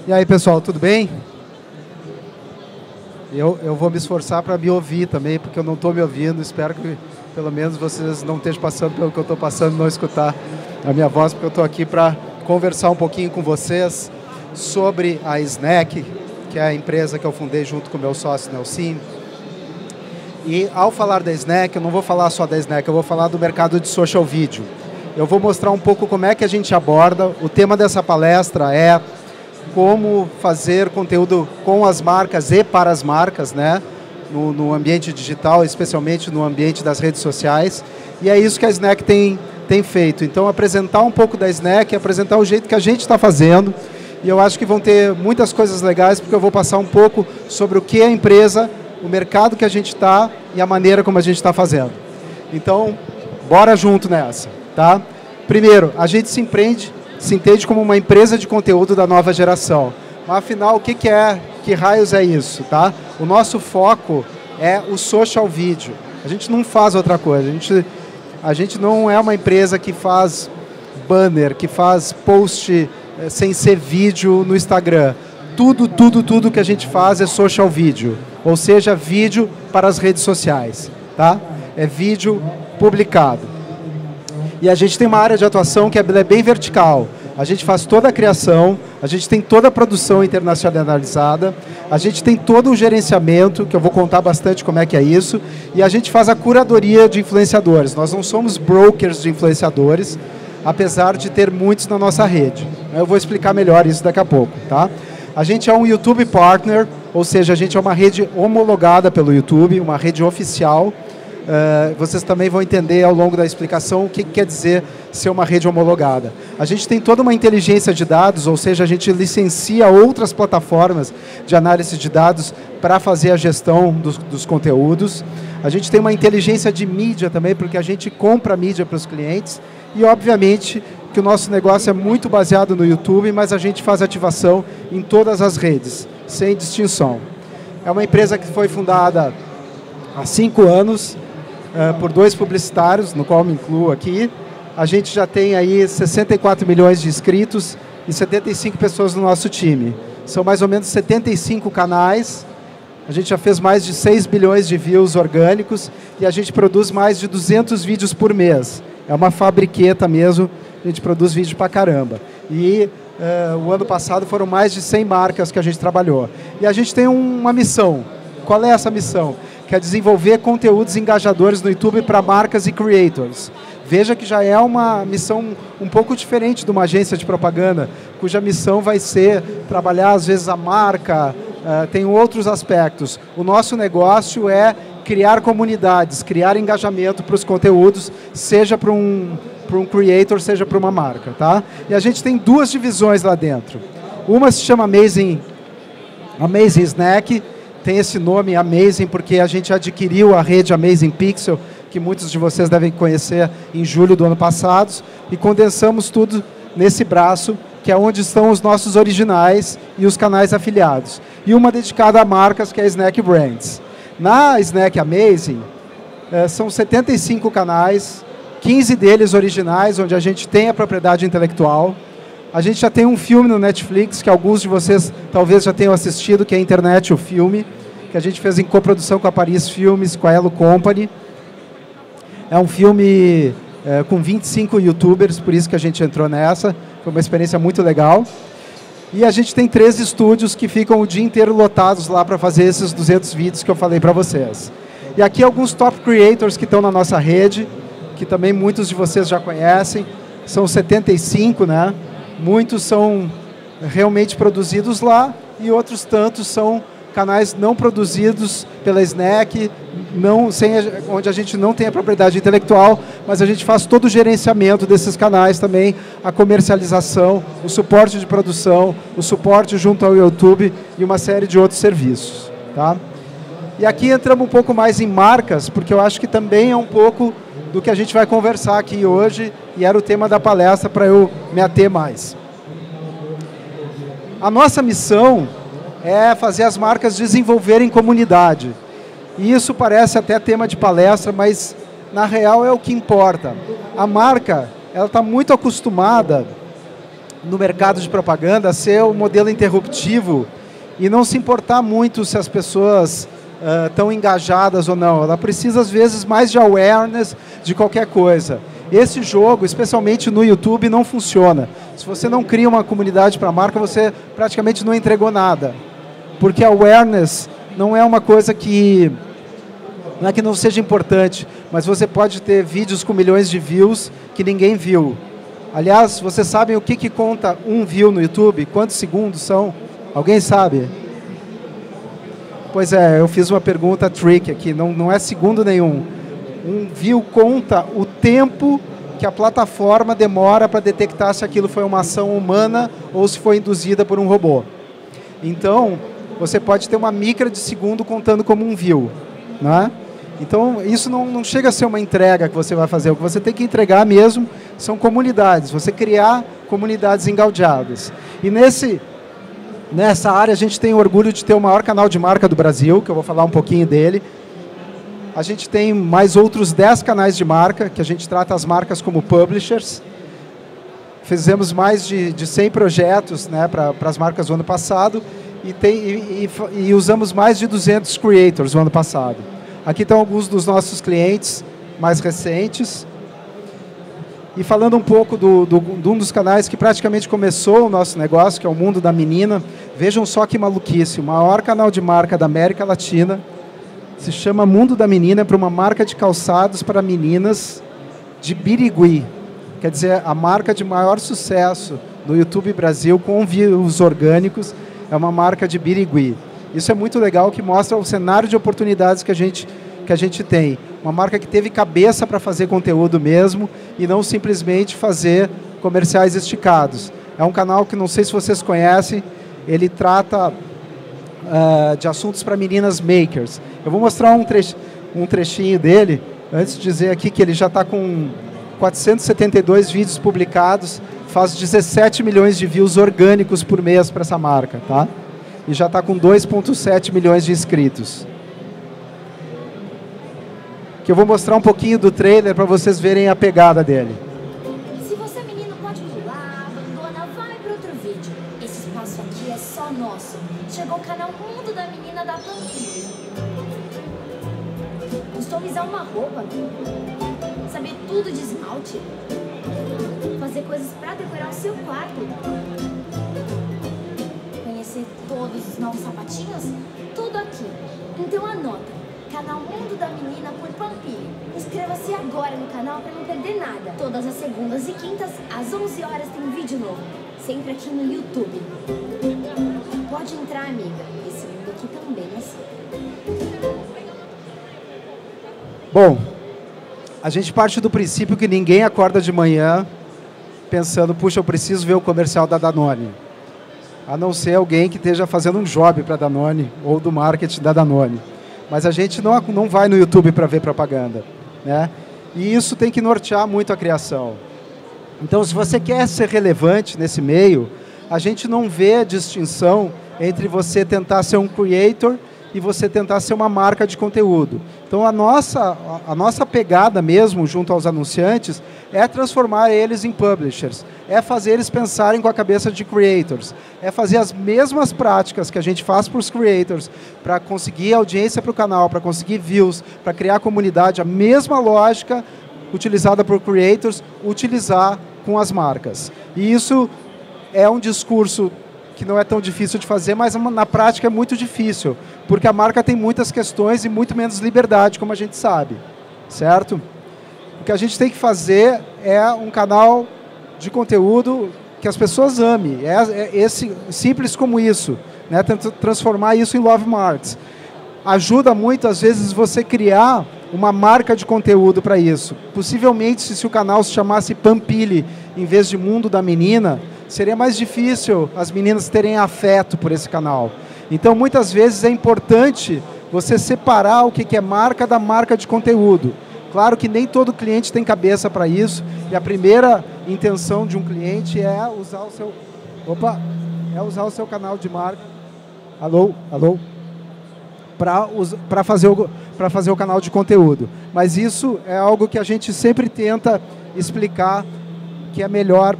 E aí, pessoal, tudo bem? Eu vou me esforçar para me ouvir também, porque eu não estou me ouvindo. Espero que, pelo menos, vocês não estejam passando pelo que eu estou passando, não escutar a minha voz, porque eu estou aqui para conversar um pouquinho com vocês sobre a Snack, que é a empresa que eu fundei junto com o meu sócio, Nelson. E, ao falar da Snack, eu não vou falar só da Snack, eu vou falar do mercado de social video. Eu vou mostrar um pouco como é que a gente aborda. O tema dessa palestra é como fazer conteúdo com as marcas e para as marcas, né? No ambiente digital, especialmente no ambiente das redes sociais. E é isso que a Snack tem feito. Então, apresentar um pouco da Snack, apresentar o jeito que a gente está fazendo. E eu acho que vão ter muitas coisas legais, porque eu vou passar um pouco sobre o que é a empresa, o mercado que a gente está e a maneira como a gente está fazendo. Então, bora junto nessa, tá? Primeiro, a gente se entende como uma empresa de conteúdo da nova geração. Mas, afinal, o que raios é isso, tá? O nosso foco é o social video. A gente não faz outra coisa. A gente não é uma empresa que faz banner, que faz post sem ser vídeo no Instagram. Tudo que a gente faz é social video. Ou seja, vídeo para as redes sociais, tá? É vídeo publicado. E a gente tem uma área de atuação que é bem vertical. A gente faz toda a criação, a gente tem toda a produção internacionalizada, a gente tem todo o gerenciamento, que eu vou contar bastante como é que é isso, e a gente faz a curadoria de influenciadores. Nós não somos brokers de influenciadores, apesar de ter muitos na nossa rede. Eu vou explicar melhor isso daqui a pouco, tá? A gente é um YouTube Partner, ou seja, a gente é uma rede homologada pelo YouTube, uma rede oficial. Vocês também vão entender ao longo da explicação o que quer dizer ser uma rede homologada. A gente tem toda uma inteligência de dados, ou seja, a gente licencia outras plataformas de análise de dados para fazer a gestão dos conteúdos. A gente tem uma inteligência de mídia também, porque a gente compra mídia para os clientes. E, obviamente, que o nosso negócio é muito baseado no YouTube, mas a gente faz ativação em todas as redes, sem distinção. É uma empresa que foi fundada há 5 anos, por 2 publicitários, no qual me incluo aqui. A gente já tem aí 64 milhões de inscritos e 75 pessoas no nosso time. São mais ou menos 75 canais. A gente já fez mais de 6 bilhões de views orgânicos e a gente produz mais de 200 vídeos por mês. É uma fabriqueta mesmo, a gente produz vídeo pra caramba. E o ano passado foram mais de 100 marcas que a gente trabalhou. E a gente tem uma missão. Qual é essa missão? Que é desenvolver conteúdos engajadores no YouTube para marcas e creators. Veja que já é uma missão um pouco diferente de uma agência de propaganda, cuja missão vai ser trabalhar, às vezes, a marca, tem outros aspectos. O nosso negócio é criar comunidades, criar engajamento para os conteúdos, seja para um creator, seja para uma marca, tá? E a gente tem 2 divisões lá dentro. Uma se chama Amazing Snack, tem esse nome Amazing porque a gente adquiriu a rede Amazing Pixel, que muitos de vocês devem conhecer, em julho do ano passado, e condensamos tudo nesse braço, que é onde estão os nossos originais e os canais afiliados. E uma dedicada a marcas, que é a Snack Brands. Na Snack Amazing, são 75 canais, 15 deles originais, onde a gente tem a propriedade intelectual. A gente já tem um filme no Netflix, que alguns de vocês talvez já tenham assistido, que é Internet, o filme, que a gente fez em coprodução com a Paris Filmes, com a Elo Company. É um filme com 25 youtubers, por isso que a gente entrou nessa. Foi uma experiência muito legal. E a gente tem 3 estúdios que ficam o dia inteiro lotados lá para fazer esses 200 vídeos que eu falei para vocês. E aqui alguns top creators que estão na nossa rede, que também muitos de vocês já conhecem. São 75, né? Muitos são realmente produzidos lá e outros tantos são canais não produzidos pela Snack, onde a gente não tem a propriedade intelectual, mas a gente faz todo o gerenciamento desses canais também, a comercialização, o suporte de produção, o suporte junto ao YouTube e uma série de outros serviços, tá? E aqui entramos um pouco mais em marcas, porque eu acho que também é um pouco do que a gente vai conversar aqui hoje e era o tema da palestra para eu me ater mais. A nossa missão é fazer as marcas desenvolverem comunidade. E isso parece até tema de palestra, mas na real é o que importa. A marca, ela está muito acostumada no mercado de propaganda ser um modelo interruptivo e não se importar muito se as pessoas estão engajadas ou não. Ela precisa, às vezes, mais de awareness de qualquer coisa. Esse jogo, especialmente no YouTube, não funciona. Se você não cria uma comunidade para a marca, você praticamente não entregou nada. Porque awareness não é uma coisa que... Não é que não seja importante, mas você pode ter vídeos com milhões de views que ninguém viu. Aliás, vocês sabem o que conta um view no YouTube? Quantos segundos são? Alguém sabe? Pois é, eu fiz uma pergunta trick aqui, não é segundo nenhum. Um view conta o tempo que a plataforma demora para detectar se aquilo foi uma ação humana ou se foi induzida por um robô. Então, você pode ter uma micra de segundo contando como um view, né? Então, isso não chega a ser uma entrega que você vai fazer. O que você tem que entregar mesmo são comunidades. Você criar comunidades engaudiadas. E nessa área, a gente tem o orgulho de ter o maior canal de marca do Brasil, que eu vou falar um pouquinho dele. A gente tem mais outros 10 canais de marca, que a gente trata as marcas como publishers. Fizemos mais de 100 projetos, né, para as marcas no ano passado e usamos mais de 200 creators no ano passado. Aqui estão alguns dos nossos clientes mais recentes. E falando um pouco de um dos canais que praticamente começou o nosso negócio, que é o Mundo da Menina. Vejam só que maluquice, o maior canal de marca da América Latina se chama Mundo da Menina, para uma marca de calçados para meninas de Birigui. Quer dizer, a marca de maior sucesso no YouTube Brasil com views orgânicos é uma marca de Birigui. Isso é muito legal, que mostra o cenário de oportunidades que a gente tem. Uma marca que teve cabeça para fazer conteúdo mesmo e não simplesmente fazer comerciais esticados. É um canal que não sei se vocês conhecem, ele trata de assuntos para meninas makers. Eu vou mostrar um trechinho dele, antes de dizer aqui que ele já está com 472 vídeos publicados, faz 17 milhões de views orgânicos por mês para essa marca, tá? E já está com 2,7 milhões de inscritos. Que eu vou mostrar um pouquinho do trailer para vocês verem a pegada dele. Se você, menino, pode pular, abandona, vai para outro vídeo. Esse espaço aqui é só nosso. Chegou o canal Mundo da Menina da Pampilha. Customizar uma roupa, saber tudo de esmalte, fazer coisas para decorar o seu quarto, conhecer todos os novos sapatinhos, tudo aqui. Então anota. Canal Mundo da Menina por Pampilha. Inscreva-se agora no canal para não perder nada. Todas as segundas e quintas, às 11 horas, tem vídeo novo. Sempre aqui no YouTube. Pode entrar, amiga. Esse mundo aqui também é seu. Bom, a gente parte do princípio que ninguém acorda de manhã pensando, puxa, eu preciso ver o comercial da Danone. A não ser alguém que esteja fazendo um job para a Danone ou do marketing da Danone. Mas a gente não vai no YouTube para ver propaganda, né? E isso tem que nortear muito a criação. Então, se você quer ser relevante nesse meio, a gente não vê a distinção entre você tentar ser um creator e você tentar ser uma marca de conteúdo. Então, a nossa pegada mesmo, junto aos anunciantes, é transformar eles em publishers, é fazer eles pensarem com a cabeça de creators, é fazer as mesmas práticas que a gente faz para os creators, para conseguir audiência para o canal, para conseguir views, para criar comunidade, a mesma lógica utilizada por creators, utilizar com as marcas. E isso é um discurso que não é tão difícil de fazer, mas na prática é muito difícil, porque a marca tem muitas questões e muito menos liberdade, como a gente sabe, certo? O que a gente tem que fazer é um canal de conteúdo que as pessoas amem, simples como isso, né? Transformar isso em love marks. Ajuda muito, às vezes, você criar uma marca de conteúdo para isso. Possivelmente, se o canal se chamasse Pampilha, em vez de Mundo da Menina, seria mais difícil as meninas terem afeto por esse canal. Então, muitas vezes, é importante você separar o que é marca da marca de conteúdo. Claro que nem todo cliente tem cabeça para isso, e a primeira intenção de um cliente é usar o seu... Opa! É usar o seu canal de marca. Alô? Alô? Para fazer o canal de conteúdo. Mas isso é algo que a gente sempre tenta explicar que é melhor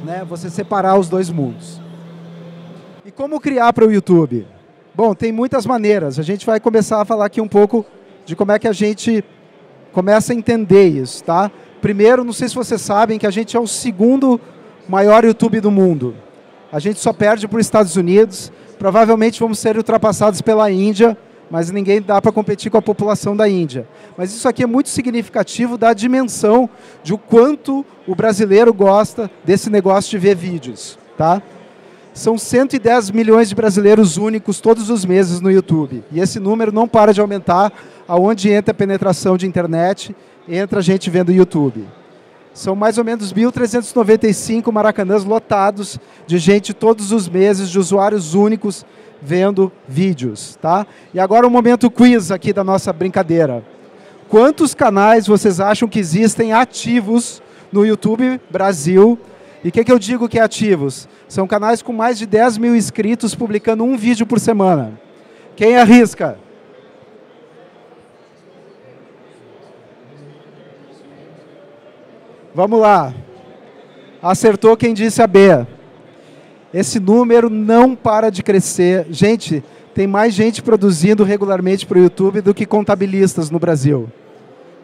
né? Você separar os dois mundos. E como criar para o YouTube? Bom, tem muitas maneiras. A gente vai começar a falar aqui um pouco de como é que a gente começa a entender isso, tá? Primeiro, não sei se vocês sabem que a gente é o segundo maior YouTube do mundo. A gente só perde para os Estados Unidos. Provavelmente vamos ser ultrapassados pela Índia, mas ninguém dá para competir com a população da Índia. Mas isso aqui é muito significativo da dimensão de o quanto o brasileiro gosta desse negócio de ver vídeos, tá? São 110 milhões de brasileiros únicos todos os meses no YouTube. E esse número não para de aumentar. Aonde entra a penetração de internet, entra a gente vendo YouTube. São mais ou menos 1.395 maracanãs lotados de gente todos os meses, de usuários únicos vendo vídeos, tá? E agora o momento quiz aqui da nossa brincadeira. Quantos canais vocês acham que existem ativos no YouTube Brasil? E o que eu digo que é ativos? São canais com mais de 10 mil inscritos publicando um vídeo por semana. Quem arrisca? Vamos lá. Acertou quem disse a B. Esse número não para de crescer. Gente, tem mais gente produzindo regularmente para o YouTube do que contabilistas no Brasil.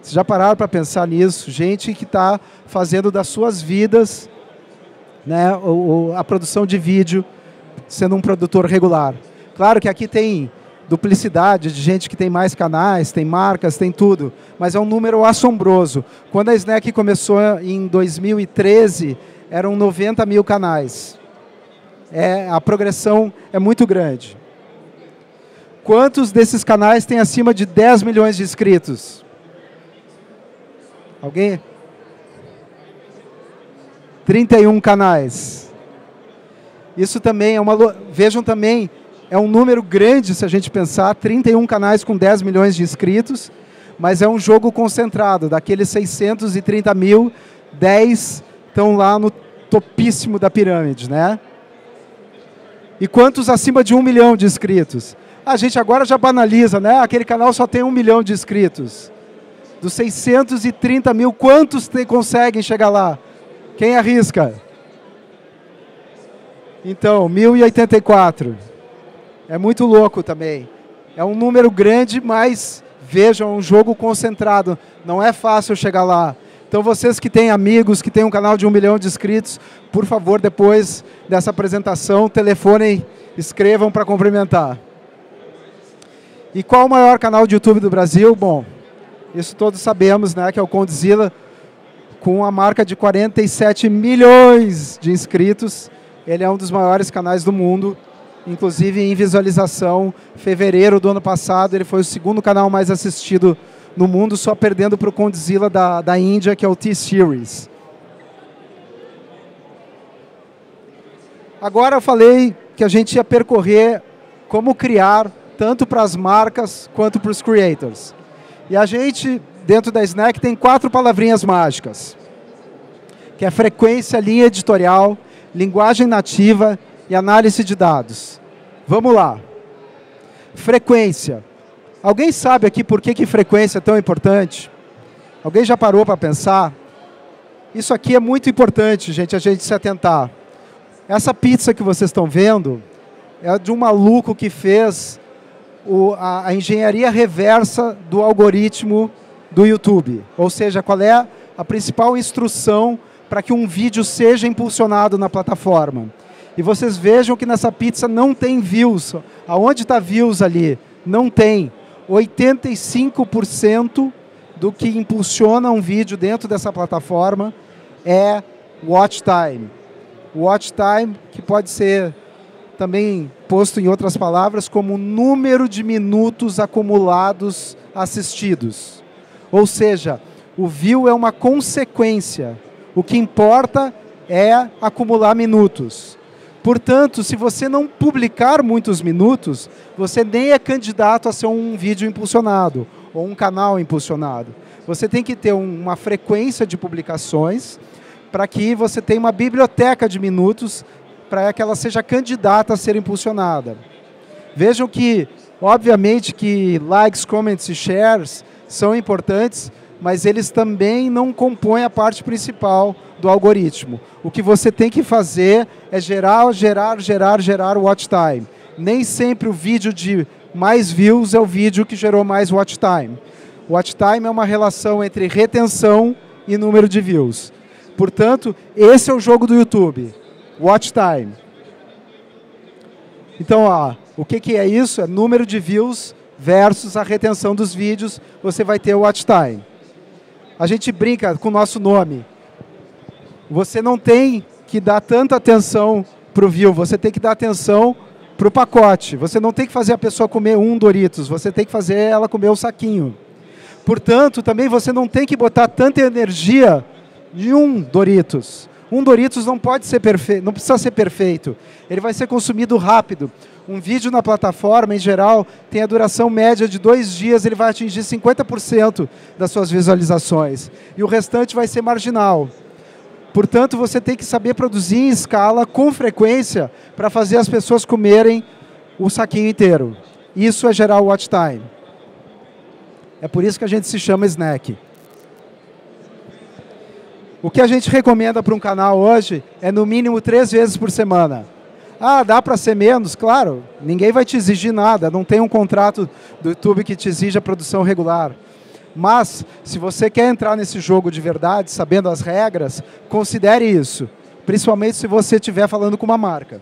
Vocês já pararam para pensar nisso? Gente que está fazendo das suas vidas, né, a produção de vídeo, sendo um produtor regular. Claro que aqui tem duplicidade de gente que tem mais canais, tem marcas, tem tudo, mas é um número assombroso. Quando a Snack começou em 2013, eram 90 mil canais. A progressão é muito grande. Quantos desses canais têm acima de 10 milhões de inscritos? Alguém? 31 canais. Isso também é uma... Vejam também, é um número grande se a gente pensar, 31 canais com 10 milhões de inscritos, mas é um jogo concentrado. Daqueles 630 mil, 10 estão lá no topíssimo da pirâmide, né? E quantos acima de 1 milhão de inscritos? A gente agora já banaliza, né? Aquele canal só tem 1 milhão de inscritos. Dos 630 mil, quantos conseguem chegar lá? Quem arrisca? Então, 1.084. É muito louco também. É um número grande, mas vejam, é um jogo concentrado. Não é fácil chegar lá. Então, vocês que têm amigos, que têm um canal de 1 milhão de inscritos, por favor, depois dessa apresentação, telefonem, escrevam para cumprimentar. E qual o maior canal de YouTube do Brasil? Bom, isso todos sabemos, né, que é o Condzilla, com a marca de 47 milhões de inscritos. Ele é um dos maiores canais do mundo, inclusive em visualização. Em fevereiro do ano passado, ele foi o segundo canal mais assistido no mundo, só perdendo para o Condzilla da Índia, que é o T-Series. Agora eu falei que a gente ia percorrer como criar, tanto para as marcas quanto para os creators. E a gente, dentro da Snack, tem 4 palavrinhas mágicas, que é frequência, linha editorial, linguagem nativa e análise de dados. Vamos lá. Frequência. Alguém sabe aqui por que frequência é tão importante? Alguém já parou para pensar? Isso aqui é muito importante, gente, a gente se atentar. Essa pizza que vocês estão vendo é de um maluco que fez a engenharia reversa do algoritmo do YouTube. Ou seja, qual é a principal instrução para que um vídeo seja impulsionado na plataforma. E vocês vejam que nessa pizza não tem views. Aonde está views ali? Não tem. 85% do que impulsiona um vídeo dentro dessa plataforma é watch time. Watch time, que pode ser também posto em outras palavras como número de minutos acumulados assistidos. Ou seja, o view é uma consequência. O que importa é acumular minutos. Portanto, se você não publicar muitos minutos, você nem é candidato a ser um vídeo impulsionado ou um canal impulsionado. Você tem que ter uma frequência de publicações para que você tenha uma biblioteca de minutos para que ela seja candidata a ser impulsionada. Vejam que, obviamente, que likes, comments e shares são importantes, mas eles também não compõem a parte principal do algoritmo. O que você tem que fazer é gerar o watch time. Nem sempre o vídeo de mais views é o vídeo que gerou mais watch time. Watch time é uma relação entre retenção e número de views. Portanto, esse é o jogo do YouTube. Watch time. Então, ó, o que é isso? É número de views versus a retenção dos vídeos. Você vai ter o watch time. A gente brinca com o nosso nome. Você não tem que dar tanta atenção para o view, você tem que dar atenção para o pacote. Você não tem que fazer a pessoa comer um Doritos, você tem que fazer ela comer o saquinho. Portanto, também você não tem que botar tanta energia em um Doritos. Um Doritos não pode ser perfeito, não precisa ser perfeito. Ele vai ser consumido rápido. Um vídeo na plataforma, em geral, tem a duração média de 2 dias, ele vai atingir 50% das suas visualizações. E o restante vai ser marginal. Portanto, você tem que saber produzir em escala, com frequência, para fazer as pessoas comerem o saquinho inteiro. Isso é gerar o watch time. É por isso que a gente se chama snack. O que a gente recomenda para um canal hoje é no mínimo 3 vezes por semana. Ah, dá para ser menos? Claro, ninguém vai te exigir nada, não tem um contrato do YouTube que te exija produção regular. Mas, se você quer entrar nesse jogo de verdade, sabendo as regras, considere isso. Principalmente se você estiver falando com uma marca.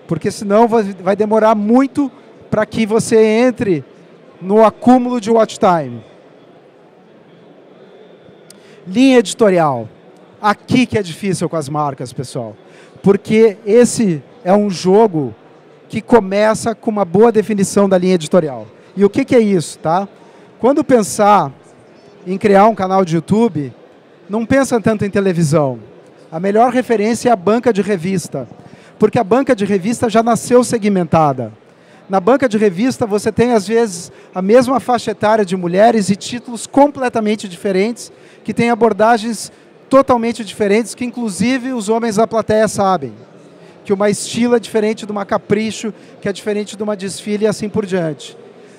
Porque senão vai demorar muito para que você entre no acúmulo de watch time. Linha editorial. Aqui que é difícil com as marcas, pessoal. Porque esse é um jogo que começa com uma boa definição da linha editorial. E o que é isso, tá? Quando pensar em criar um canal de YouTube, não pensa tanto em televisão. A melhor referência é a banca de revista, porque a banca de revista já nasceu segmentada. Na banca de revista você tem, às vezes, a mesma faixa etária de mulheres e títulos completamente diferentes, que têm abordagens totalmente diferentes, que inclusive os homens da plateia sabem. Que uma Estilo é diferente de uma Capricho, que é diferente de uma Desfile e assim por diante.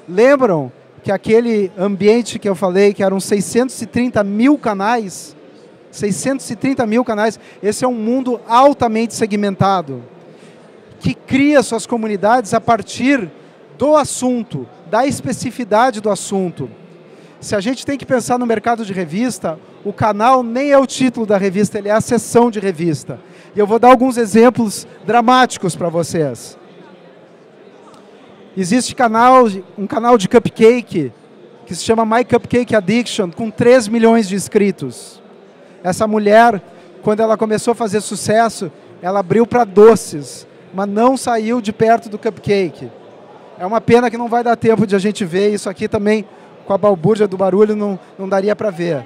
Lembram que aquele ambiente que eu falei, que eram 630 mil canais, 630 mil canais, esse é um mundo altamente segmentado, que cria suas comunidades a partir do assunto, da especificidade do assunto. Se a gente tem que pensar no mercado de revista, o canal nem é o título da revista, ele é a seção de revista. E eu vou dar alguns exemplos dramáticos para vocês. Existe um canal de cupcake que se chama My Cupcake Addiction, com 3 milhões de inscritos. Essa mulher, quando ela começou a fazer sucesso, ela abriu para doces, mas não saiu de perto do cupcake. É uma pena que não vai dar tempo de a gente ver isso aqui também, com a balbúrdia do barulho, não daria para ver.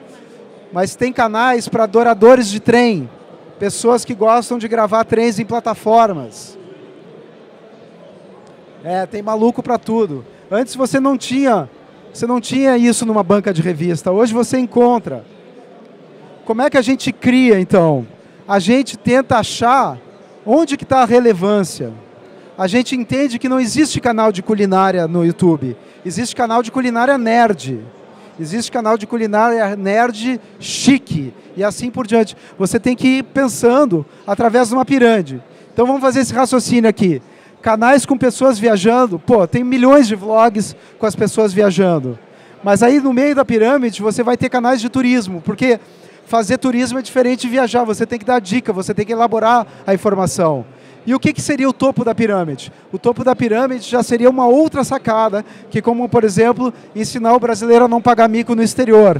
Mas tem canais para adoradores de trem, pessoas que gostam de gravar trens em plataformas. Tem maluco para tudo. Antes você não tinha isso numa banca de revista, hoje você encontra. Como é que a gente cria, então? A gente tenta achar onde que está a relevância. A gente entende que não existe canal de culinária no YouTube. Existe canal de culinária nerd. Existe canal de culinária nerd chique. E assim por diante. Você tem que ir pensando através de uma pirâmide. Então vamos fazer esse raciocínio aqui. Canais com pessoas viajando. Pô, tem milhões de vlogs com as pessoas viajando. Mas aí no meio da pirâmide você vai ter canais de turismo. Porque fazer turismo é diferente de viajar. Você tem que dar dica, você tem que elaborar a informação. E o que seria o topo da pirâmide? O topo da pirâmide já seria uma outra sacada, que como, por exemplo, ensinar o brasileiro a não pagar mico no exterior.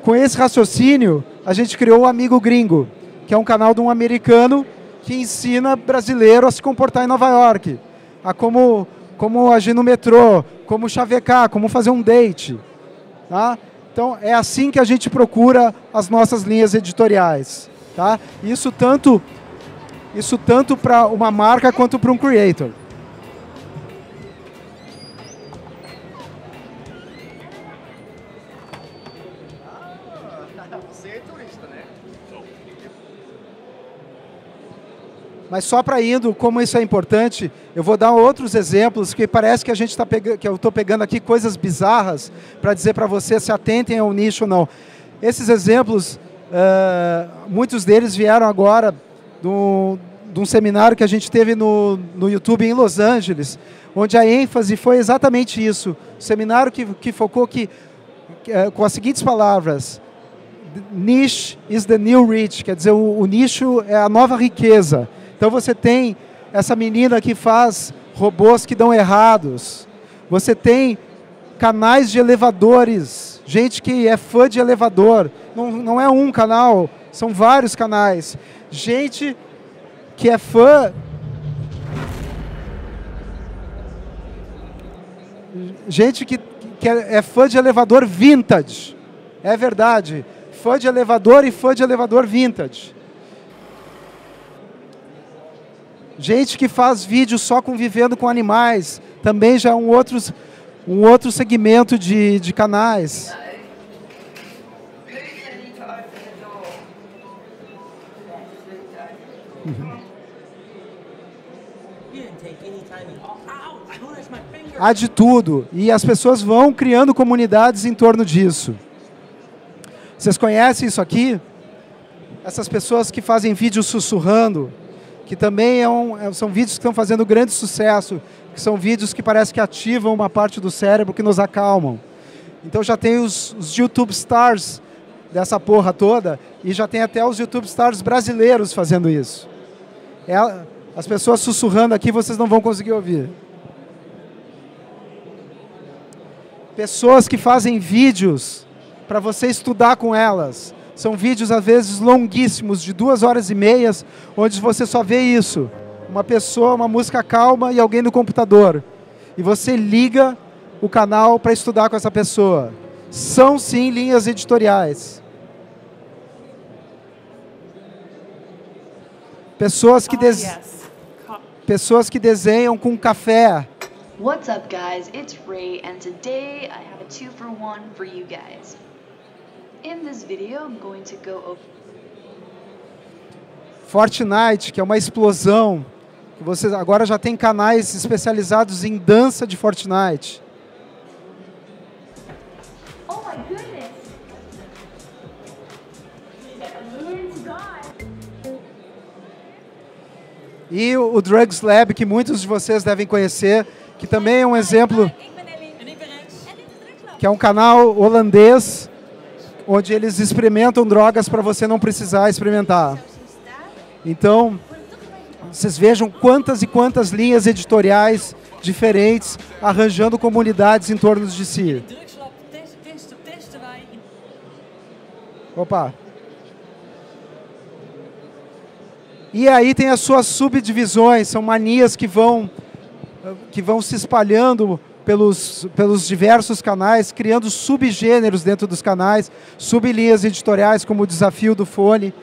Com esse raciocínio, a gente criou o Amigo Gringo, que é um canal de um americano que ensina brasileiro a se comportar em Nova York, a como agir no metrô, como chavecar, como fazer um date. Tá? Então, é assim que a gente procura as nossas linhas editoriais. Tá? Isso tanto para uma marca quanto para um creator. Você é turista, né? Mas só para indo, como isso é importante, eu vou dar outros exemplos que parece que a gente que eu estou pegando aqui coisas bizarras para dizer para vocês se atentem ao nicho ou não. Esses exemplos, muitos deles vieram agora de um seminário que a gente teve no YouTube em Los Angeles, onde a ênfase foi exatamente isso. O seminário que focou com as seguintes palavras: niche is the new rich, quer dizer, o nicho é a nova riqueza. Então você tem essa menina que faz robôs que dão errados. Você tem canais de elevadores, gente que é fã de elevador. Não é um canal, são vários canais. Gente que é fã... Gente que é fã de elevador vintage. É verdade. Fã de elevador e fã de elevador vintage. Gente que faz vídeo só convivendo com animais, também já é um outro segmento de canais. Há de tudo, e as pessoas vão criando comunidades em torno disso. Vocês conhecem isso aqui? Essas pessoas que fazem vídeo sussurrando, que também são vídeos que estão fazendo grande sucesso, que são vídeos que parece que ativam uma parte do cérebro que nos acalmam. Então já tem os YouTube Stars dessa porra toda, e já tem até os YouTube Stars brasileiros fazendo isso. As pessoas sussurrando aqui, vocês não vão conseguir ouvir. Pessoas que fazem vídeos para você estudar com elas. São vídeos, às vezes, longuíssimos, de 2h30, onde você só vê isso. Uma pessoa, uma música calma e alguém no computador. E você liga o canal para estudar com essa pessoa. São, sim, linhas editoriais. Pessoas que desenham com café. What's up, guys? It's Ray, and today I have a 2-for-1 for you guys. In this video, I'm going to go over Fortnite, que é uma explosão. Você agora já tem canais especializados em dança de Fortnite. Oh my goodness! It's gone! E o Drugs Lab, que muitos de vocês devem conhecer, que também é um exemplo, que é um canal holandês, onde eles experimentam drogas para você não precisar experimentar. Então, vocês vejam quantas e quantas linhas editoriais diferentes arranjando comunidades em torno de si. Opa! E aí tem as suas subdivisões, são manias que vão se espalhando pelos diversos canais, criando subgêneros dentro dos canais, sublinhas editoriais, como o Desafio do Fone,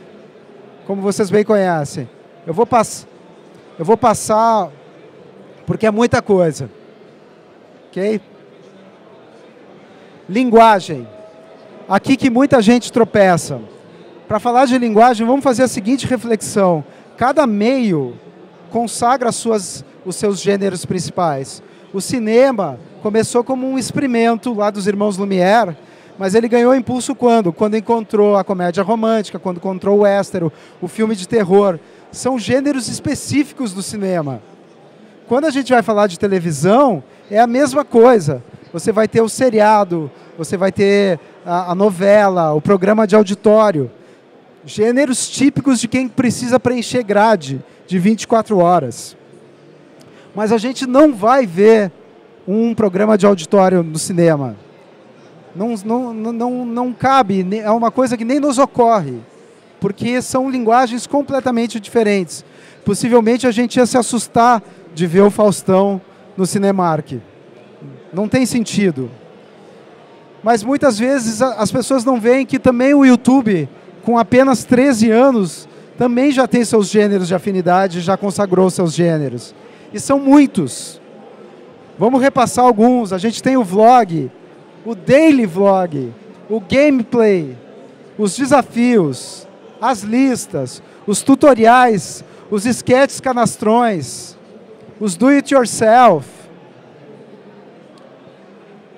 como vocês bem conhecem. Eu vou passar, porque é muita coisa. Ok? Linguagem. Aqui que muita gente tropeça. Para falar de linguagem, vamos fazer a seguinte reflexão. Cada meio consagra os seus gêneros principais. O cinema começou como um experimento lá dos irmãos Lumière, mas ele ganhou impulso quando? Quando encontrou a comédia romântica, quando encontrou o western, o filme de terror. São gêneros específicos do cinema. Quando a gente vai falar de televisão, é a mesma coisa. Você vai ter o seriado, você vai ter a novela, o programa de auditório. Gêneros típicos de quem precisa preencher grade de 24 horas. Mas a gente não vai ver um programa de auditório no cinema. Não cabe, é uma coisa que nem nos ocorre, porque são linguagens completamente diferentes. Possivelmente a gente ia se assustar de ver o Faustão no Cinemark. Não tem sentido. Mas muitas vezes as pessoas não veem que também o YouTube, com apenas 13 anos, também já tem seus gêneros de afinidade, já consagrou seus gêneros. E são muitos. Vamos repassar alguns. A gente tem o vlog, o daily vlog, o gameplay, os desafios, as listas, os tutoriais, os sketches canastrões, os do-it-yourself,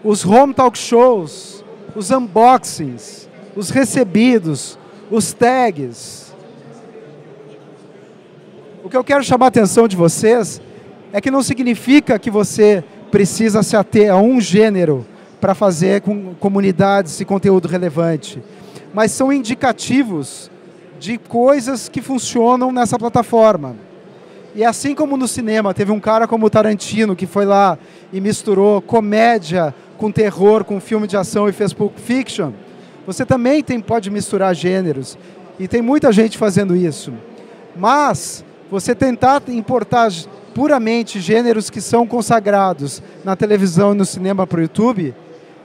os home talk shows, os unboxings, os recebidos, os tags. O que eu quero chamar a atenção de vocês é que não significa que você precisa se ater a um gênero para fazer com comunidades e conteúdo relevante, mas são indicativos de coisas que funcionam nessa plataforma. E assim como no cinema, teve um cara como o Tarantino que foi lá e misturou comédia com terror, com filme de ação e fez Pulp Fiction, você também pode misturar gêneros. E tem muita gente fazendo isso. Mas você tentar importar puramente gêneros que são consagrados na televisão e no cinema para o YouTube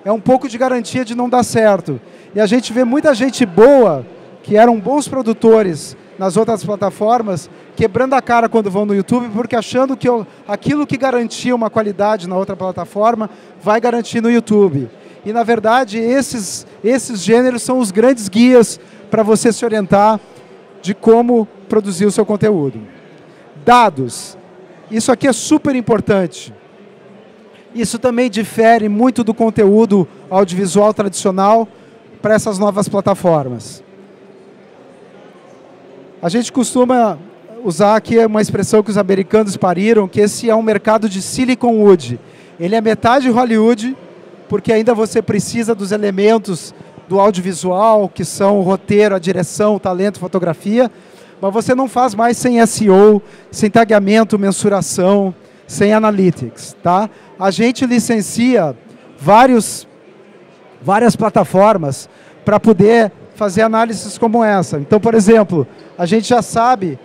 é um pouco de garantia de não dar certo. E a gente vê muita gente boa, que eram bons produtores nas outras plataformas, quebrando a cara quando vão no YouTube, porque achando que aquilo que garantia uma qualidade na outra plataforma vai garantir no YouTube. E, na verdade, esses gêneros são os grandes guias para você se orientar de como produzir o seu conteúdo. Dados. Isso aqui é super importante. Isso também difere muito do conteúdo audiovisual tradicional para essas novas plataformas. A gente costuma usar aqui uma expressão que os americanos pariram, que esse é um mercado de Silicon Wood. Ele é metade Hollywood, porque ainda você precisa dos elementos do audiovisual, que são o roteiro, a direção, o talento, fotografia, mas você não faz mais sem SEO, sem tagueamento, mensuração, sem analytics, tá? A gente licencia várias plataformas para poder fazer análises como essa. Então, por exemplo, a gente já sabe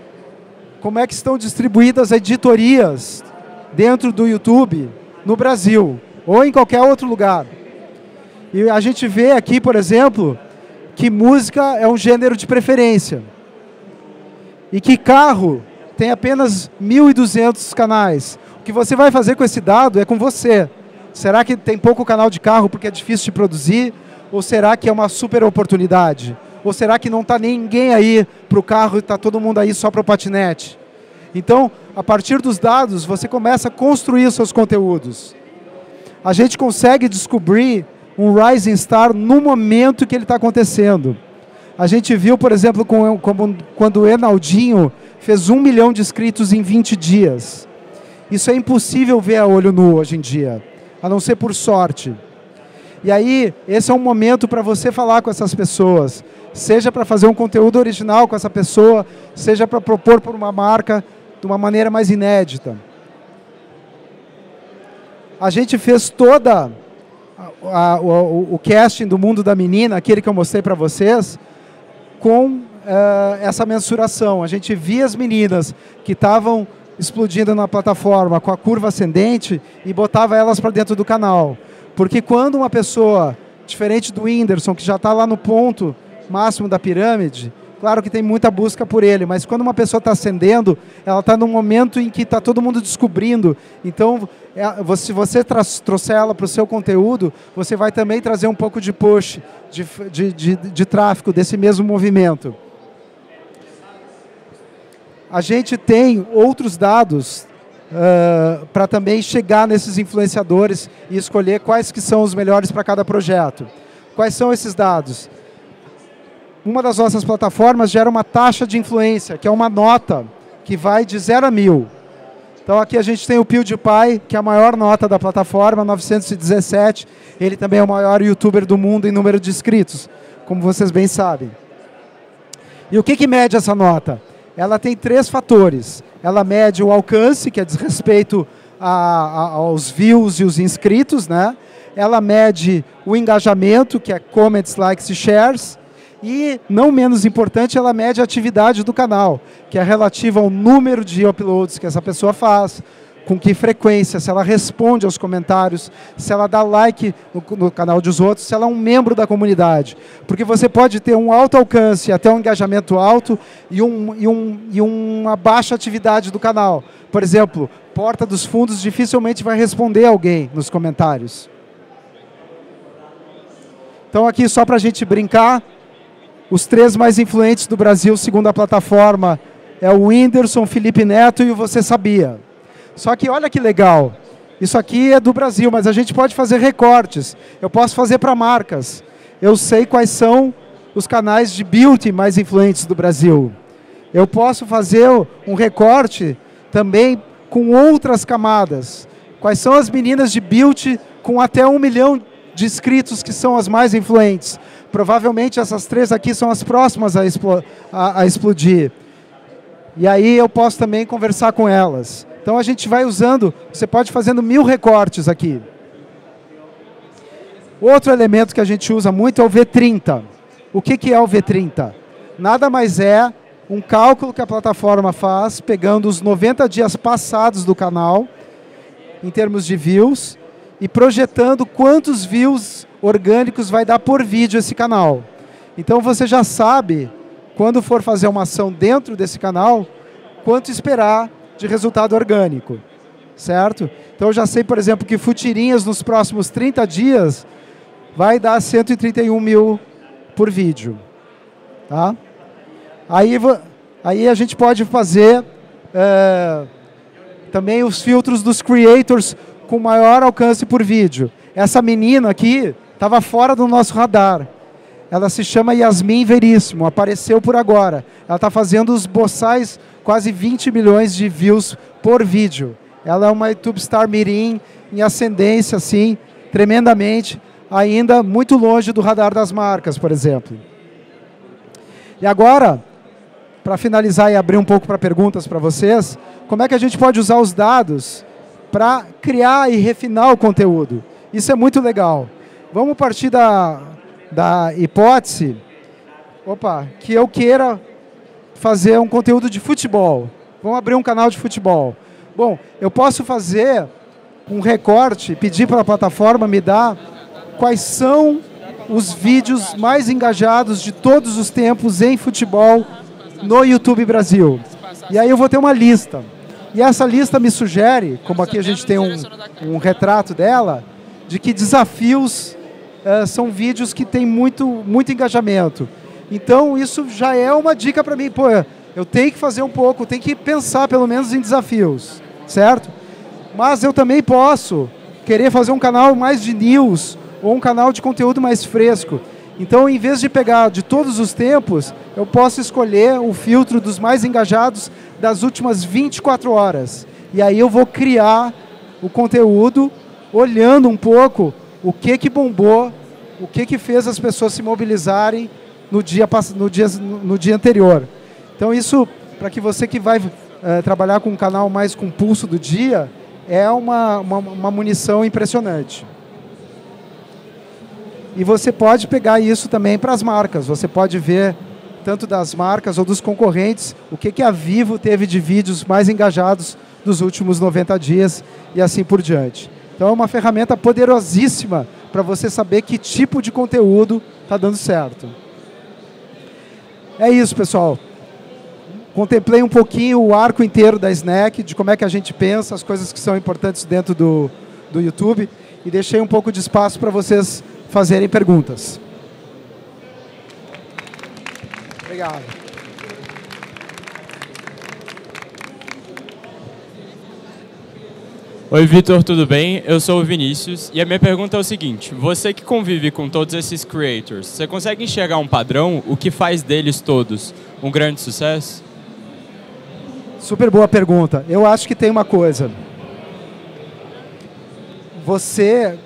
como é que estão distribuídas editorias dentro do YouTube no Brasil ou em qualquer outro lugar. E a gente vê aqui, por exemplo, que música é um gênero de preferência e que carro tem apenas 1.200 canais. O que você vai fazer com esse dado é com você. Será que tem pouco canal de carro porque é difícil de produzir? Ou será que é uma super oportunidade? Ou será que não está ninguém aí para o carro e está todo mundo aí só para o patinete? Então, a partir dos dados, você começa a construir os seus conteúdos. A gente consegue descobrir um rising star no momento que ele está acontecendo. A gente viu, por exemplo, quando o Enaldinho fez 1 milhão de inscritos em 20 dias. Isso é impossível ver a olho nu hoje em dia, a não ser por sorte. E aí, esse é um momento para você falar com essas pessoas, seja para fazer um conteúdo original com essa pessoa, seja para propor por uma marca de uma maneira mais inédita. A gente fez toda o casting do Mundo da Menina, aquele que eu mostrei para vocês, com essa mensuração. A gente via as meninas que estavam explodindo na plataforma com a curva ascendente e botava elas para dentro do canal. Porque quando uma pessoa, diferente do Whindersson, que já está lá no ponto máximo da pirâmide, claro que tem muita busca por ele, mas quando uma pessoa está ascendendo, ela está num momento em que está todo mundo descobrindo. Então, se você trouxer ela para o seu conteúdo, você vai também trazer um pouco de push, de tráfego desse mesmo movimento. A gente tem outros dados para também chegar nesses influenciadores e escolher quais que são os melhores para cada projeto. Quais são esses dados? Uma das nossas plataformas gera uma taxa de influência, que é uma nota que vai de 0 a 1000. Então aqui a gente tem o PewDiePie, que é a maior nota da plataforma, 917. Ele também é o maior youtuber do mundo em número de inscritos, como vocês bem sabem. E o que mede essa nota? Ela tem 3 fatores. Ela mede o alcance, que é diz respeito aos views e os inscritos, né? Ela mede o engajamento, que é comments, likes e shares. E, não menos importante, ela mede a atividade do canal, que é relativa ao número de uploads que essa pessoa faz, com que frequência, se ela responde aos comentários, se ela dá like no canal dos outros, se ela é um membro da comunidade. Porque você pode ter um alto alcance, até um engajamento alto e uma baixa atividade do canal. Por exemplo, Porta dos Fundos dificilmente vai responder alguém nos comentários. Então aqui só para a gente brincar, os 3 mais influentes do Brasil, segundo a plataforma, é o Whindersson, Felipe Neto e o Você Sabia. Só que olha que legal, isso aqui é do Brasil, mas a gente pode fazer recortes. Eu posso fazer para marcas. Eu sei quais são os canais de beauty mais influentes do Brasil. Eu posso fazer um recorte também com outras camadas. Quais são as meninas de beauty com até 1 milhão de inscritos que são as mais influentes? Provavelmente essas 3 aqui são as próximas a explodir. E aí eu posso também conversar com elas. Então a gente vai usando, você pode fazendo 1000 recortes aqui. Outro elemento que a gente usa muito é o V30. O que é o V30? Nada mais é um cálculo que a plataforma faz, pegando os 90 dias passados do canal, em termos de views, e projetando quantos views orgânicos vai dar por vídeo esse canal. Então você já sabe, quando for fazer uma ação dentro desse canal, quanto esperar de resultado orgânico, certo? Então eu já sei, por exemplo, que Futirinhas nos próximos 30 dias vai dar 131 mil por vídeo. Tá? Aí a gente pode fazer também os filtros dos creators com maior alcance por vídeo. Essa menina aqui estava fora do nosso radar. Ela se chama Yasmin Veríssimo, apareceu por agora. Ela está fazendo os boçais, quase 20 milhões de views por vídeo. Ela é uma YouTube Star Mirim em ascendência, assim, tremendamente, ainda muito longe do radar das marcas, por exemplo. E agora, para finalizar e abrir um pouco para perguntas para vocês, como é que a gente pode usar os dados para criar e refinar o conteúdo? Isso é muito legal. Vamos partir da hipótese, que eu queira fazer um conteúdo de futebol. Vamos abrir um canal de futebol. Bom, eu posso fazer um recorte, pedir para a plataforma me dar quais são os vídeos mais engajados de todos os tempos em futebol no YouTube Brasil. E aí eu vou ter uma lista. E essa lista me sugere, como aqui a gente tem um retrato dela, de que desafios são vídeos que têm muito engajamento. Então isso já é uma dica para mim. Pô, eu tenho que fazer um pouco, tenho que pensar pelo menos em desafios, certo? Mas eu também posso querer fazer um canal mais de news ou um canal de conteúdo mais fresco. Então, em vez de pegar de todos os tempos, eu posso escolher o filtro dos mais engajados das últimas 24 horas. E aí eu vou criar o conteúdo olhando um pouco o que bombou, o que fez as pessoas se mobilizarem no dia anterior. Então isso, para que você que vai trabalhar com um canal mais com pulso do dia, é uma munição impressionante. E você pode pegar isso também para as marcas. Você pode ver, tanto das marcas ou dos concorrentes, o que a Vivo teve de vídeos mais engajados dos últimos 90 dias e assim por diante. Então é uma ferramenta poderosíssima para você saber que tipo de conteúdo está dando certo. É isso, pessoal. Contemplei um pouquinho o arco inteiro da Snack, de como é que a gente pensa, as coisas que são importantes dentro do YouTube, e deixei um pouco de espaço para vocês fazerem perguntas. Obrigado. Oi, Vitor, tudo bem? Eu sou o Vinícius e a minha pergunta é o seguinte: você que convive com todos esses creators, você consegue enxergar um padrão? O que faz deles todos um grande sucesso? Super boa pergunta. Eu acho que tem uma coisa. Você,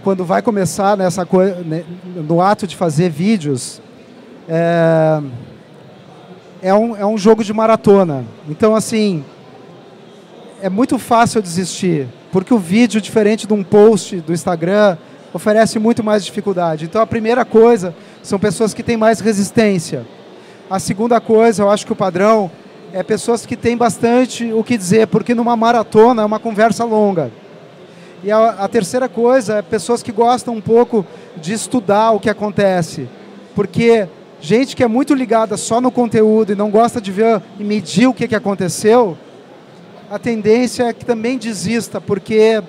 quando vai começar nessa coisa, no ato de fazer vídeos, é um jogo de maratona. Então, assim, é muito fácil desistir, porque o vídeo, diferente de um post do Instagram, oferece muito mais dificuldade. Então, a primeira coisa são pessoas que têm mais resistência. A segunda coisa, eu acho que o padrão é pessoas que têm bastante o que dizer, porque numa maratona é uma conversa longa. E a terceira coisa é pessoas que gostam um pouco de estudar o que acontece. Porque gente que é muito ligada só no conteúdo e não gosta de ver e medir o que aconteceu, a tendência é que também desista, porque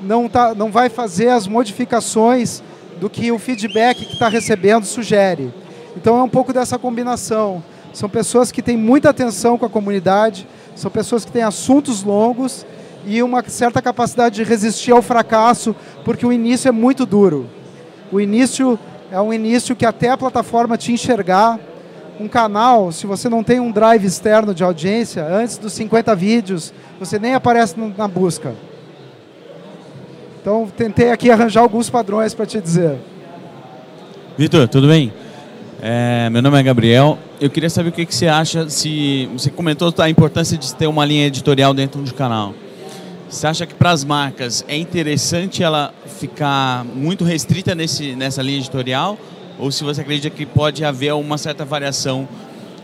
não vai fazer as modificações do que o feedback que está recebendo sugere. Então é um pouco dessa combinação. São pessoas que têm muita atenção com a comunidade, são pessoas que têm assuntos longos e uma certa capacidade de resistir ao fracasso, porque o início é muito duro. O início é um início que até a plataforma te enxergar. Um canal, se você não tem um drive externo de audiência, antes dos 50 vídeos, você nem aparece na busca. Então, tentei aqui arranjar alguns padrões para te dizer. Vitor, tudo bem? Meu nome é Gabriel. Eu queria saber o que você acha, se você comentou a importância de ter uma linha editorial dentro de um canal. Você acha que para as marcas é interessante ela ficar muito restrita nessa linha editorial? Ou se você acredita que pode haver uma certa variação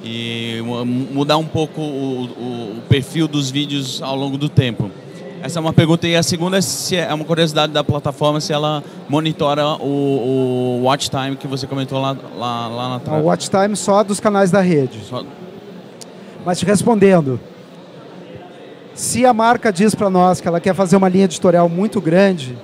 e mudar um pouco o perfil dos vídeos ao longo do tempo? Essa é uma pergunta. E a segunda se é uma curiosidade da plataforma, se ela monitora o watch time que você comentou lá na trás. O watch time só dos canais da rede. Mas te respondendo, se a marca diz para nós que ela quer fazer uma linha editorial muito grande,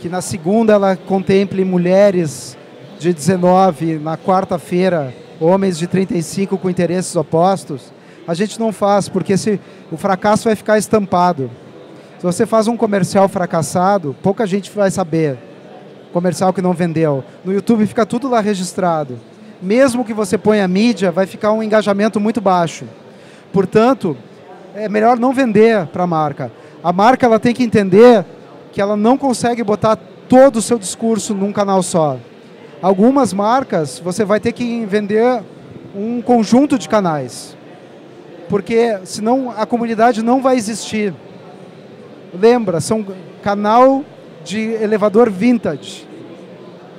que na segunda ela contemple mulheres de 19, na quarta-feira, homens de 35 com interesses opostos, a gente não faz, porque o fracasso vai ficar estampado. Se você faz um comercial fracassado, pouca gente vai saber. Comercial que não vendeu. No YouTube fica tudo lá registrado. Mesmo que você ponha a mídia, vai ficar um engajamento muito baixo. Portanto, é melhor não vender para a marca. A marca ela tem que entender que ela não consegue botar todo o seu discurso num canal só. Algumas marcas, você vai ter que vender um conjunto de canais. Porque senão a comunidade não vai existir. Lembra, são canal de elevador vintage.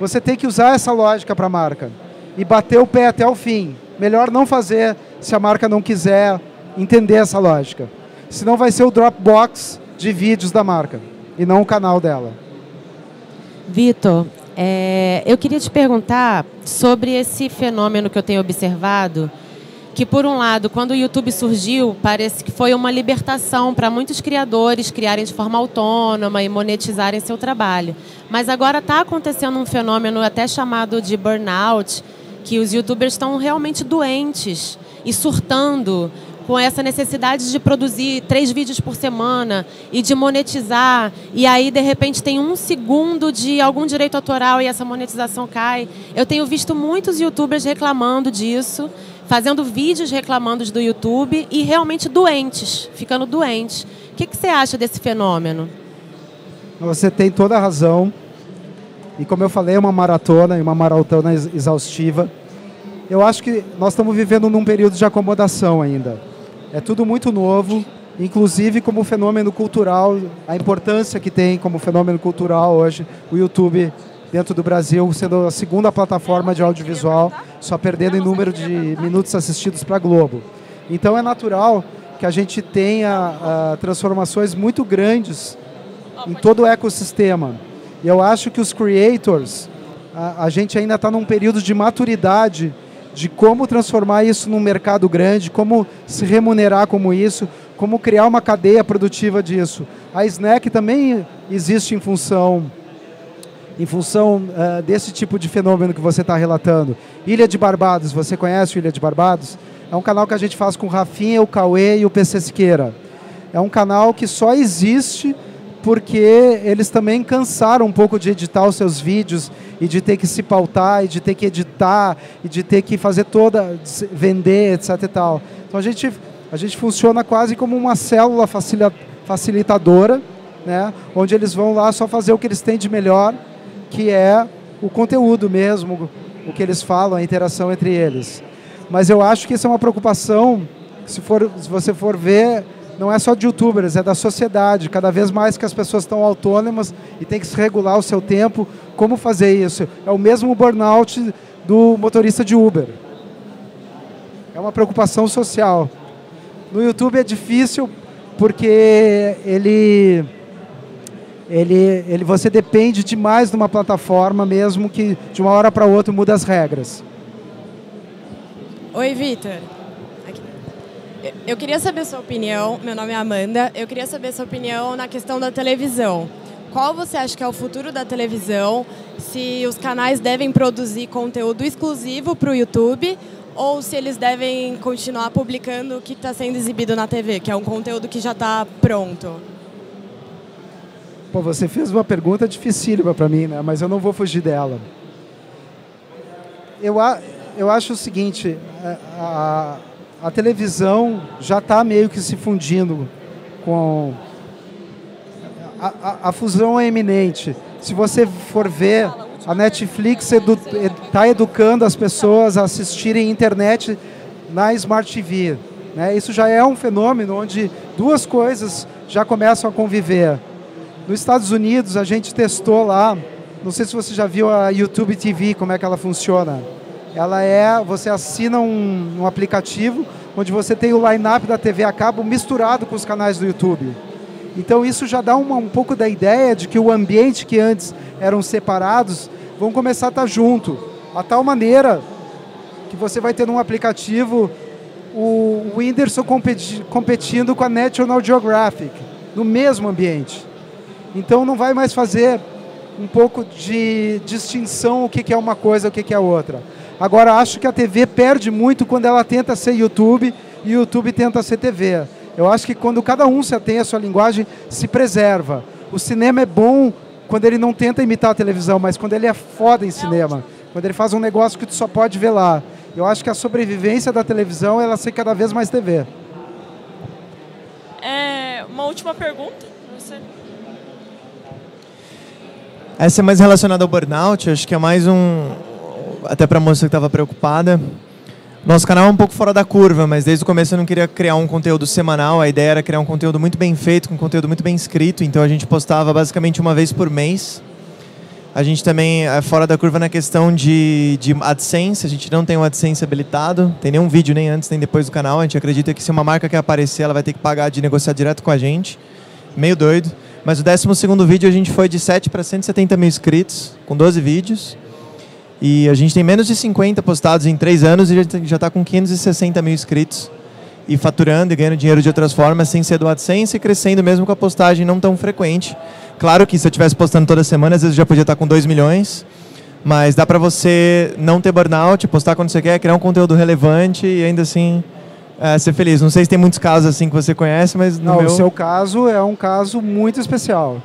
Você tem que usar essa lógica para a marca. E bater o pé até o fim. Melhor não fazer se a marca não quiser entender essa lógica. Senão vai ser o Dropbox de vídeos da marca. E não o canal dela. Vitor, eu queria te perguntar sobre esse fenômeno que eu tenho observado, que, por um lado, quando o YouTube surgiu, parece que foi uma libertação para muitos criadores criarem de forma autônoma e monetizarem seu trabalho. Mas agora está acontecendo um fenômeno até chamado de burnout, que os YouTubers estão realmente doentes e surtando com essa necessidade de produzir 3 vídeos por semana e de monetizar, e aí, de repente, tem 1 segundo de algum direito autoral e essa monetização cai. Eu tenho visto muitos YouTubers reclamando disso, fazendo vídeos reclamando do YouTube e realmente doentes, ficando doentes. O que você acha desse fenômeno? Você tem toda a razão. E como eu falei, é uma maratona e uma maratona exaustiva. Eu acho que nós estamos vivendo num período de acomodação ainda. É tudo muito novo, inclusive como fenômeno cultural, a importância que tem como fenômeno cultural hoje o YouTube dentro do Brasil, sendo a segunda plataforma de audiovisual, só perdendo em número de minutos assistidos para a Globo. Então é natural que a gente tenha transformações muito grandes em todo o ecossistema. E eu acho que os creators, a gente ainda está num período de maturidade de como transformar isso num mercado grande, como se remunerar como isso, como criar uma cadeia produtiva disso. A Snack também existe em função desse tipo de fenômeno que você está relatando. Ilha de Barbados, você conhece o Ilha de Barbados? É um canal que a gente faz com o Rafinha, o Cauê e o PC Siqueira. É um canal que só existe porque eles também cansaram um pouco de editar os seus vídeos e de ter que se pautar, e de ter que editar, e de ter que fazer vender, etc. e tal. Então a gente funciona quase como uma célula facilitadora, né, onde eles vão lá só fazer o que eles têm de melhor, que é o conteúdo mesmo, o que eles falam, a interação entre eles. Mas eu acho que isso é uma preocupação, se você for ver, não é só de youtubers, é da sociedade. Cada vez mais que as pessoas estão autônomas e tem que se regular o seu tempo, como fazer isso? É o mesmo burnout do motorista de Uber. É uma preocupação social. No YouTube é difícil porque você depende demais de uma plataforma, mesmo que de uma hora para outra muda as regras. Oi, Vitor. Eu queria saber a sua opinião, meu nome é Amanda, eu queria saber a sua opinião na questão da televisão. Qual você acha que é o futuro da televisão? Se os canais devem produzir conteúdo exclusivo para o YouTube ou se eles devem continuar publicando o que está sendo exibido na TV, que é um conteúdo que já está pronto. Pô, você fez uma pergunta dificílima para mim, né? Mas eu não vou fugir dela. Eu acho o seguinte, a televisão já está meio que se fundindo com... A fusão é iminente. Se você for ver, a Netflix está educando as pessoas a assistirem internet na Smart TV. Né? Isso já é um fenômeno onde duas coisas já começam a conviver. Nos Estados Unidos, a gente testou lá, não sei se você já viu a YouTube TV, como é que ela funciona. Você assina um aplicativo onde você tem o line-up da TV a cabo misturado com os canais do YouTube. Então isso já dá um pouco da ideia de que o ambiente que antes eram separados vão começar a estar junto. A tal maneira que você vai ter num aplicativo o Whindersson competindo com a National Geographic, no mesmo ambiente. Então não vai mais fazer um pouco de distinção o que é uma coisa e o que é outra. Agora acho que a TV perde muito quando ela tenta ser YouTube e o YouTube tenta ser TV. Eu acho que quando cada um se atém à sua linguagem, se preserva. O cinema é bom quando ele não tenta imitar a televisão, mas quando ele é foda em cinema. Quando ele faz um negócio que tu só pode ver lá. Eu acho que a sobrevivência da televisão é ela ser cada vez mais TV. Uma última pergunta para você. Essa é mais relacionada ao burnout, acho que é mais até para a moça que estava preocupada. Nosso canal é um pouco fora da curva, mas desde o começo eu não queria criar um conteúdo semanal, a ideia era criar um conteúdo muito bem feito, com conteúdo muito bem escrito, então a gente postava basicamente uma vez por mês. A gente também é fora da curva na questão de AdSense, a gente não tem o AdSense habilitado, tem nenhum vídeo nem antes nem depois do canal, a gente acredita que se uma marca quer aparecer, ela vai ter que pagar de negociar direto com a gente, meio doido. Mas o 12º vídeo a gente foi de 7 para 170 mil inscritos, com 12 vídeos. E a gente tem menos de 50 postados em 3 anos e já está com 560 mil inscritos. E faturando e ganhando dinheiro de outras formas, sem ser do AdSense e crescendo mesmo com a postagem não tão frequente. Claro que se eu estivesse postando toda semana, às vezes eu já podia estar com 2 milhões. Mas dá para você não ter burnout, postar quando você quer, criar um conteúdo relevante e ainda assim ser feliz. Não sei se tem muitos casos assim que você conhece, mas no meu... O seu caso é um caso muito especial.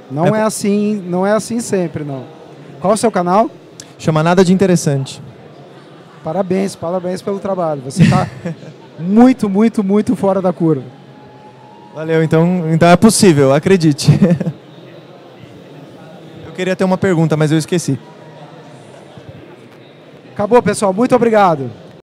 Não é assim sempre, não. Qual é o seu canal? Chama Nada de Interessante. Parabéns pelo trabalho. Você está muito, muito, muito fora da curva. Valeu, então é possível, acredite. Eu queria ter uma pergunta, mas eu esqueci. Acabou, pessoal. Muito obrigado.